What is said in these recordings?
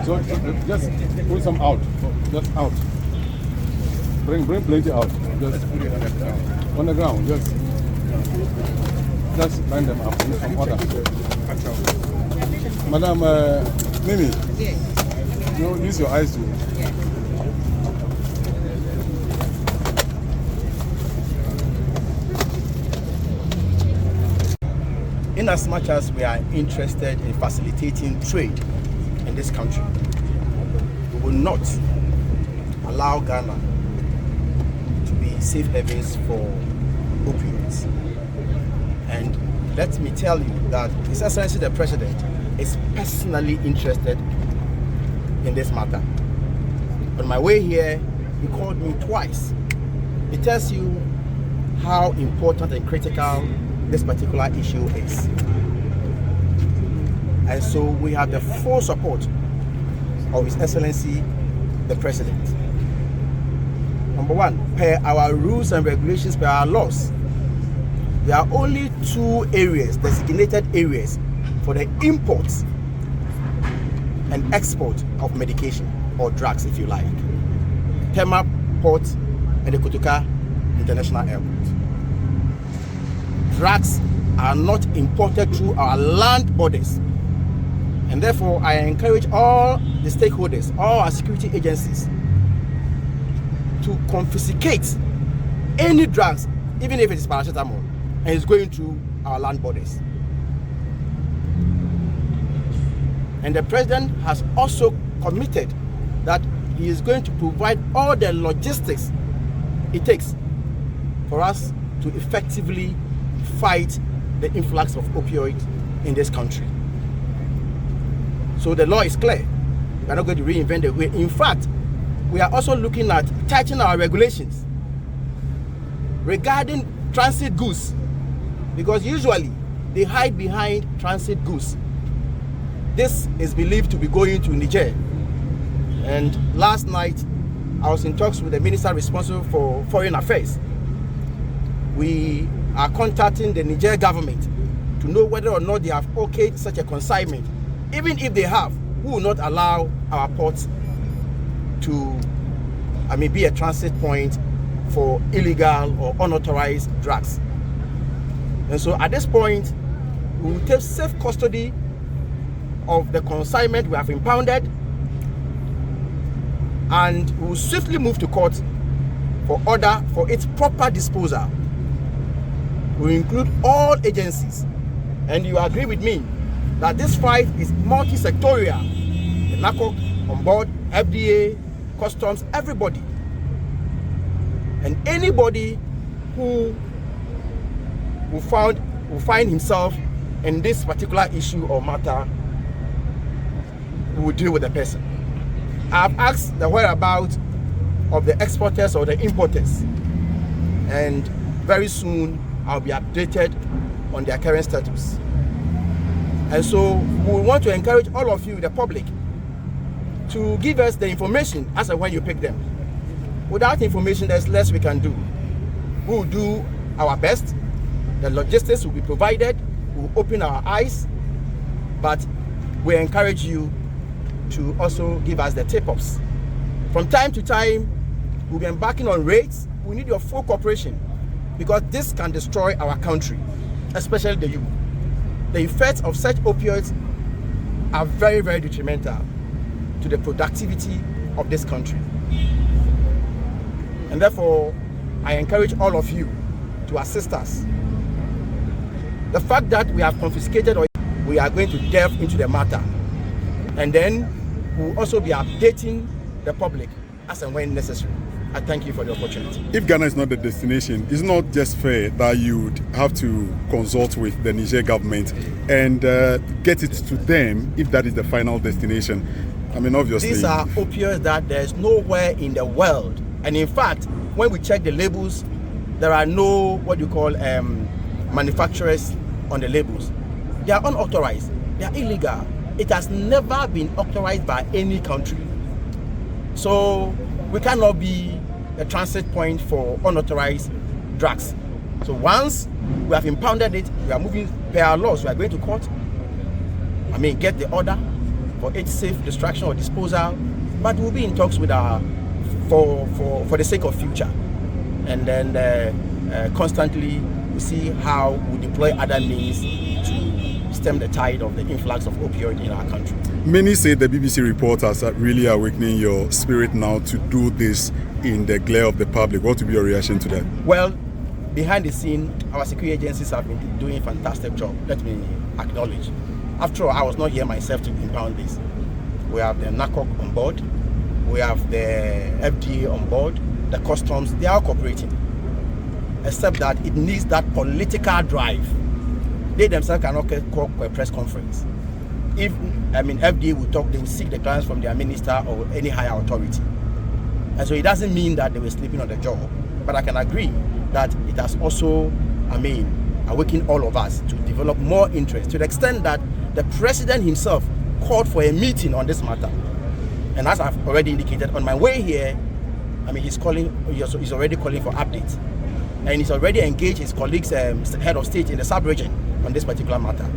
So just pull some out. Just out. Bring plenty out. Just on the ground. Just line them up. Some order. Madam Mimi. Yes. You use your eyes to. Yes. In as much as we are interested in facilitating trade in this country, we will not allow Ghana to be safe havens for opioids. And let me tell you that His Excellency the President is personally interested in this matter. On my way here, he called me twice. It tells you how important and critical this particular issue is. And so we have the full support of His Excellency the President. Number one, per our rules and regulations, per our laws, there are only 2 areas, designated areas, for the import and export of medication or drugs, if you like. Tema Port and the Kotoka International Airport. Drugs are not imported through our land borders. And therefore, I encourage all the stakeholders, all our security agencies, to confiscate any drugs, even if it is paracetamol, and it's going through our land borders. And the President has also committed that he is going to provide all the logistics it takes for us to effectively fight the influx of opioids in this country. So the law is clear. We are not going to reinvent the wheel. In fact, we are also looking at tightening our regulations regarding transit goods, because usually they hide behind transit goods. This is believed to be going to Niger. And last night, I was in talks with the minister responsible for foreign affairs. We are contacting the Niger government to know whether or not they have okayed such a consignment. Even if they have, we will not allow our ports to be a transit point for illegal or unauthorized drugs. And so at this point, we will take safe custody of the consignment we have impounded, and we will swiftly move to court for order for its proper disposal. We include all agencies, and you agree with me that this fight is multi-sectorial. The NACOC on board, FDA, customs, everybody. And anybody who will find himself in this particular issue or matter, we will deal with the person. I've asked the whereabouts of the exporters or the importers, and very soon I'll be updated on their current status. And so we want to encourage all of you, the public, to give us the information as and when you pick them. Without information, there's less we can do. We will do our best. The logistics will be provided. We will open our eyes. But we encourage you to also give us the tip-offs. From time to time, we'll be embarking on raids. We need your full cooperation, because this can destroy our country, especially the youth. The effects of such opioids are very, very detrimental to the productivity of this country. And therefore, I encourage all of you to assist us. The fact that we have confiscated, or we are going to delve into the matter, and then we'll also be updating the public as and when necessary. I thank you for the opportunity. If Ghana is not the destination, it's not just fair that you would have to consult with the Niger government and get it to them if that is the final destination. I mean, obviously. These are opioids that there's nowhere in the world. And in fact, when we check the labels, there are no, manufacturers on the labels. They are unauthorized. They are illegal. It has never been authorized by any country. So we cannot be a transit point for unauthorized drugs. So once we have impounded it, we are moving per our laws. We are going to court. Get the order for its safe destruction or disposal, but we'll be in talks with our for the sake of future, and then constantly we see how we deploy other means to stem the tide of the influx of opioid in our country. Many say the BBC reporters are really awakening your spirit now to do this in the glare of the public. What would be your reaction to that? Well, behind the scene, our security agencies have been doing a fantastic job. Let me acknowledge. After all, I was not here myself to impound this. We have the NACOC on board, we have the FDA on board, the customs, they are cooperating. Except that it needs that political drive. They themselves cannot call a press conference. If, FDA will talk, they will seek the clearance from their minister or any higher authority. And so it doesn't mean that they were sleeping on the job. But I can agree that it has also, awakened all of us to develop more interest, to the extent that the president himself called for a meeting on this matter. And as I've already indicated, on my way here, he's already calling for updates. And he's already engaged his colleagues, head of state in the sub-region on this particular matter.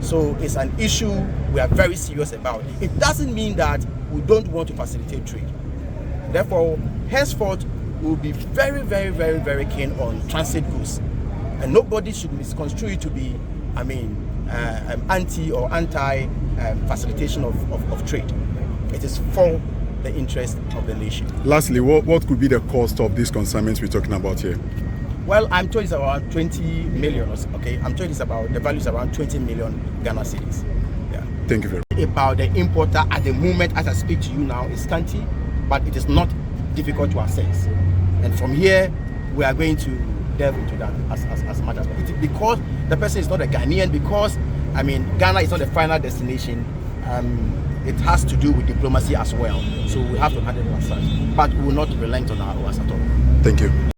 So it's an issue we are very serious about. It doesn't mean that we don't want to facilitate trade. Therefore, henceforth, we'll be very, very, very, very keen on transit goods. And nobody should misconstrue it to be, anti or anti facilitation of trade. It is for the interest of the nation. Lastly, what could be the cost of these consignments we're talking about here? Well, I'm told it's around 20 million, okay? I'm told the value is around 20 million Ghana cedis. Yeah. Thank you very much. About the importer at the moment, as I speak to you now, is scanty, but it is not difficult to assess. And from here, we are going to delve into that as much as possible. Because the person is not a Ghanaian, because, Ghana is not the final destination, it has to do with diplomacy as well. So we have to handle it as such. But we will not relent on our oars at all. Thank you.